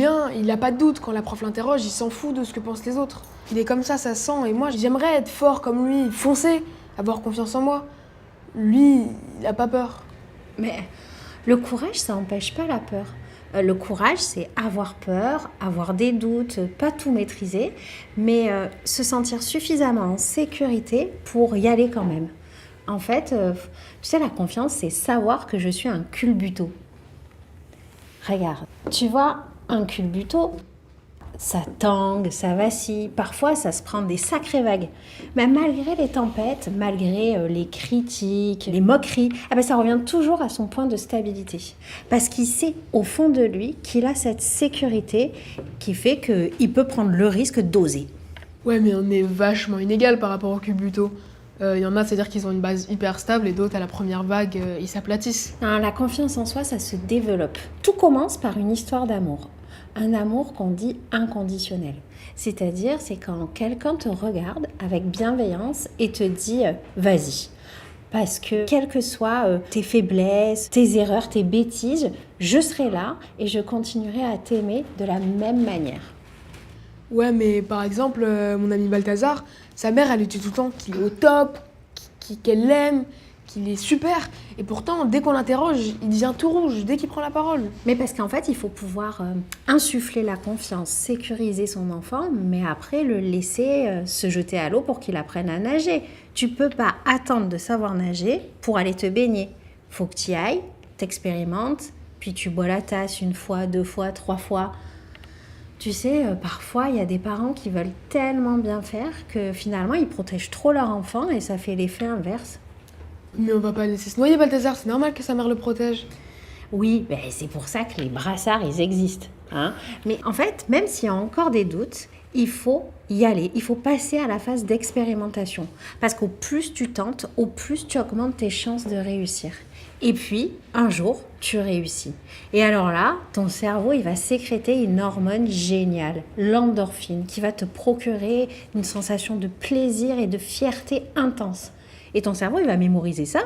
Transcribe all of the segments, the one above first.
Julien, il a pas de doute. Quand la prof l'interroge, il s'en fout de ce que pensent les autres. Il est comme ça se sent. Et moi, j'aimerais être fort comme lui, foncer, avoir confiance en moi. Lui, il a pas peur. Mais le courage, ça n'empêche pas la peur. Le courage, c'est avoir peur, avoir des doutes, pas tout maîtriser, mais se sentir suffisamment en sécurité pour y aller quand même. En fait, tu sais, la confiance, c'est savoir que je suis un culbuto. Regarde, tu vois, un culbuto, ça tangue, ça vacille, parfois ça se prend des sacrées vagues. Mais malgré les tempêtes, malgré les critiques, les moqueries, ça revient toujours à son point de stabilité. Parce qu'il sait au fond de lui qu'il a cette sécurité qui fait qu'il peut prendre le risque d'oser. Ouais, mais on est vachement inégal par rapport au culbuto. Y en a, c'est-à-dire qu'ils ont une base hyper stable et d'autres, à la première vague, ils s'aplatissent. La confiance en soi, ça se développe. Tout commence par une histoire d'amour. Un amour qu'on dit inconditionnel. C'est-à-dire, c'est quand quelqu'un te regarde avec bienveillance et te dit « vas-y ». Parce que, quelles que soient tes faiblesses, tes erreurs, tes bêtises, je serai là et je continuerai à t'aimer de la même manière. Ouais, mais par exemple, mon ami Balthazar, sa mère, elle lui dit tout le temps qu'il est au top, qu'elle l'aime, qu'il est super. Et pourtant, dès qu'on l'interroge, il devient tout rouge, dès qu'il prend la parole. Mais parce qu'en fait, il faut pouvoir insuffler la confiance, sécuriser son enfant, mais après le laisser se jeter à l'eau pour qu'il apprenne à nager. Tu peux pas attendre de savoir nager pour aller te baigner. Faut que tu y ailles, t'expérimentes, puis tu bois la tasse 1 fois, 2 fois, 3 fois. Tu sais, parfois, il y a des parents qui veulent tellement bien faire que finalement, ils protègent trop leur enfant et ça fait l'effet inverse. Mais on va pas le laisser se noyer, Balthazar, c'est normal que sa mère le protège. Oui, c'est pour ça que les brassards, ils existent. Hein. Mais en fait, même s'il y a encore des doutes, il faut y aller. Il faut passer à la phase d'expérimentation. Parce qu'au plus tu tentes, au plus tu augmentes tes chances de réussir. Et puis, un jour, tu réussis. Et alors là, ton cerveau, il va sécréter une hormone géniale, l'endorphine, qui va te procurer une sensation de plaisir et de fierté intense. Et ton cerveau, il va mémoriser ça.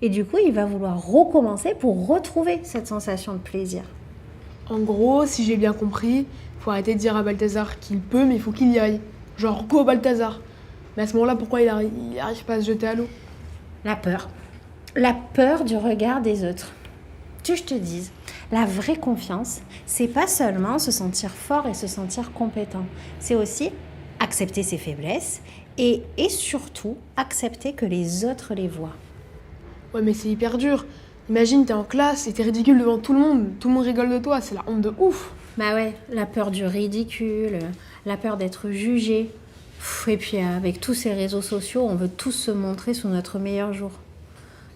Et du coup, il va vouloir recommencer pour retrouver cette sensation de plaisir. En gros, si j'ai bien compris, faut arrêter de dire à Balthazar qu'il peut, mais il faut qu'il y aille. Genre, go Balthazar. Mais à ce moment-là, pourquoi il arrive pas à se jeter à l'eau? La peur. La peur du regard des autres. Que je te dise, la vraie confiance, c'est pas seulement se sentir fort et se sentir compétent. C'est aussi accepter ses faiblesses et surtout accepter que les autres les voient. Ouais, mais c'est hyper dur. Imagine, t'es en classe et t'es ridicule devant tout le monde rigole de toi, c'est la honte de ouf. Bah ouais, la peur du ridicule, la peur d'être jugé. Et puis avec tous ces réseaux sociaux, on veut tous se montrer sous notre meilleur jour.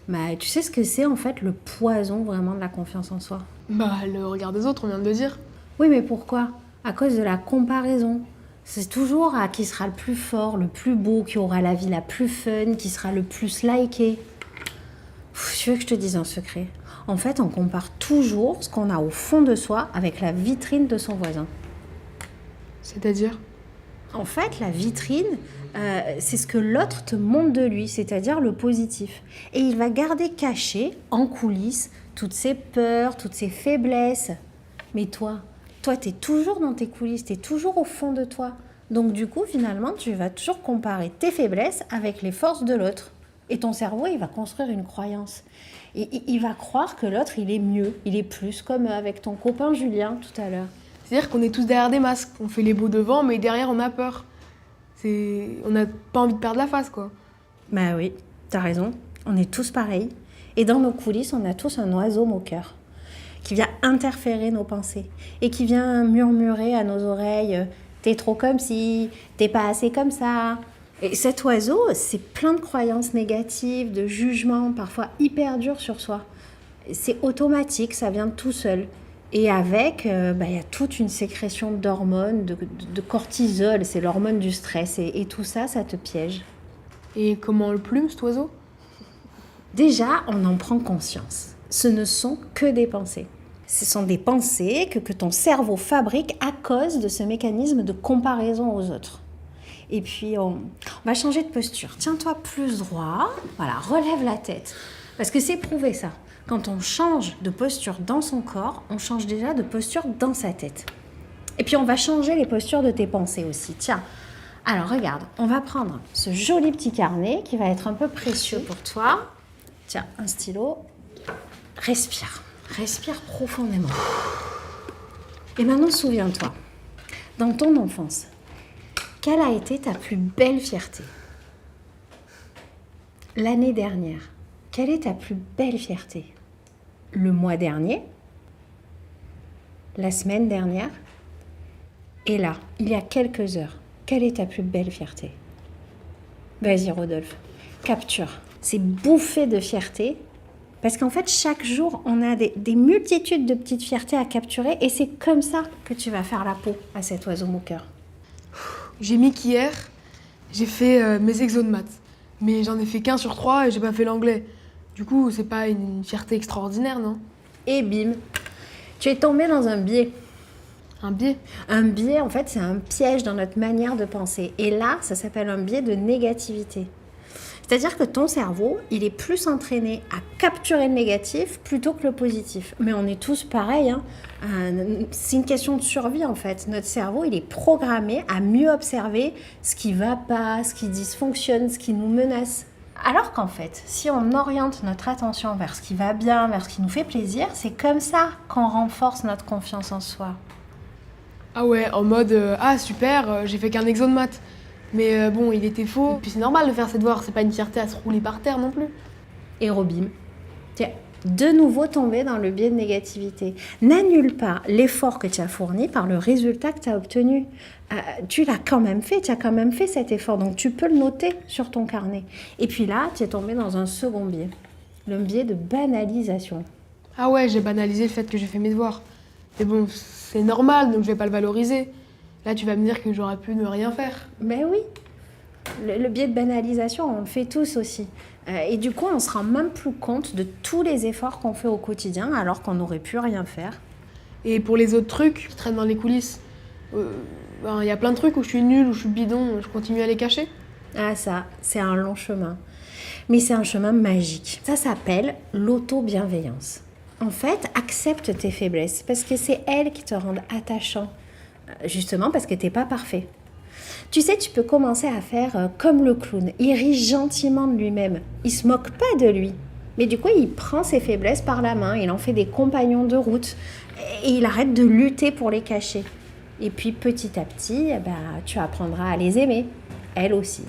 Bah tu sais ce que c'est en fait le poison vraiment de la confiance en soi? Bah, le regard des autres, on vient de le dire. Oui, mais pourquoi? À cause de la comparaison. C'est toujours à qui sera le plus fort, le plus beau, qui aura la vie la plus fun, qui sera le plus liké. Tu veux que je te dise un secret? En fait, on compare toujours ce qu'on a au fond de soi avec la vitrine de son voisin. C'est-à-dire? En fait, la vitrine, c'est ce que l'autre te montre de lui, c'est-à-dire le positif. Et il va garder caché, en coulisses, toutes ses peurs, toutes ses faiblesses. Mais toi, t'es toujours dans tes coulisses, t'es toujours au fond de toi. Donc du coup, finalement, tu vas toujours comparer tes faiblesses avec les forces de l'autre. Et ton cerveau, il va construire une croyance. Et il va croire que l'autre, il est mieux, il est plus, comme avec ton copain Julien tout à l'heure. C'est-à-dire qu'on est tous derrière des masques. On fait les beaux devant, mais derrière, on a peur. On n'a pas envie de perdre la face, quoi. Bah oui, t'as raison. On est tous pareils. Et dans nos coulisses, on a tous un oiseau moqueur qui vient interférer nos pensées et qui vient murmurer à nos oreilles « T'es trop comme ci, t'es pas assez comme ça ». Et cet oiseau, c'est plein de croyances négatives, de jugements, parfois hyper durs sur soi. C'est automatique, ça vient tout seul. Et avec, y a toute une sécrétion d'hormones, de cortisol, c'est l'hormone du stress. Et tout ça, ça te piège. Et comment on le plume, cet oiseau? Déjà, on en prend conscience. Ce ne sont que des pensées. Ce sont des pensées que ton cerveau fabrique à cause de ce mécanisme de comparaison aux autres. Et puis, on va changer de posture. Tiens-toi plus droit. Voilà, relève la tête. Parce que c'est prouvé ça. Quand on change de posture dans son corps, on change déjà de posture dans sa tête. Et puis, on va changer les postures de tes pensées aussi. Tiens, alors regarde, on va prendre ce joli petit carnet qui va être un peu précieux pour toi. Tiens, un stylo. Respire. Respire profondément. Et maintenant, souviens-toi, dans ton enfance, quelle a été ta plus belle fierté? L'année dernière, quelle est ta plus belle fierté? Le mois dernier? La semaine dernière? Et là, il y a quelques heures, quelle est ta plus belle fierté? Vas-y Rodolphe, capture ces bouffées de fierté. Parce qu'en fait, chaque jour, on a des multitudes de petites fiertés à capturer et c'est comme ça que tu vas faire la peau à cet oiseau moqueur. J'ai mis qu'hier, j'ai fait mes exos de maths. Mais j'en ai fait qu'un sur 3 et j'ai pas fait l'anglais. Du coup, c'est pas une fierté extraordinaire, non? Et bim, tu es tombé dans un biais. Un biais? Un biais, en fait, c'est un piège dans notre manière de penser. Et là, ça s'appelle un biais de négativité. C'est-à-dire que ton cerveau, il est plus entraîné à capturer le négatif plutôt que le positif. Mais on est tous pareils, hein. C'est une question de survie en fait. Notre cerveau, il est programmé à mieux observer ce qui va pas, ce qui dysfonctionne, ce qui nous menace. Alors qu'en fait, si on oriente notre attention vers ce qui va bien, vers ce qui nous fait plaisir, c'est comme ça qu'on renforce notre confiance en soi. Ah ouais, en mode ah super, j'ai fait qu'un exo de maths. Mais bon, il était faux. Puis c'est normal de faire ses devoirs, c'est pas une fierté à se rouler par terre non plus. Et Robim, tu es de nouveau tombé dans le biais de négativité. N'annule pas l'effort que tu as fourni par le résultat que tu as obtenu. Tu l'as quand même fait, tu as quand même fait cet effort, donc tu peux le noter sur ton carnet. Et puis là, tu es tombé dans un second biais, le biais de banalisation. Ah ouais, j'ai banalisé le fait que j'ai fait mes devoirs. Mais bon, c'est normal, donc je vais pas le valoriser. Là, tu vas me dire que j'aurais pu ne rien faire. Ben oui, le biais de banalisation, on le fait tous aussi. Et du coup, on se rend même plus compte de tous les efforts qu'on fait au quotidien alors qu'on n'aurait pu rien faire. Et pour les autres trucs qui traînent dans les coulisses, y a plein de trucs où je suis nulle, où je suis bidon, je continue à les cacher. Ah ça, c'est un long chemin. Mais c'est un chemin magique. Ça s'appelle l'auto-bienveillance. En fait, accepte tes faiblesses parce que c'est elles qui te rendent attachant. Justement parce que t'es pas parfait. Tu sais, tu peux commencer à faire comme le clown. Il rit gentiment de lui-même. Il se moque pas de lui. Mais du coup, il prend ses faiblesses par la main, il en fait des compagnons de route et il arrête de lutter pour les cacher. Et puis petit à petit, tu apprendras à les aimer, elles aussi.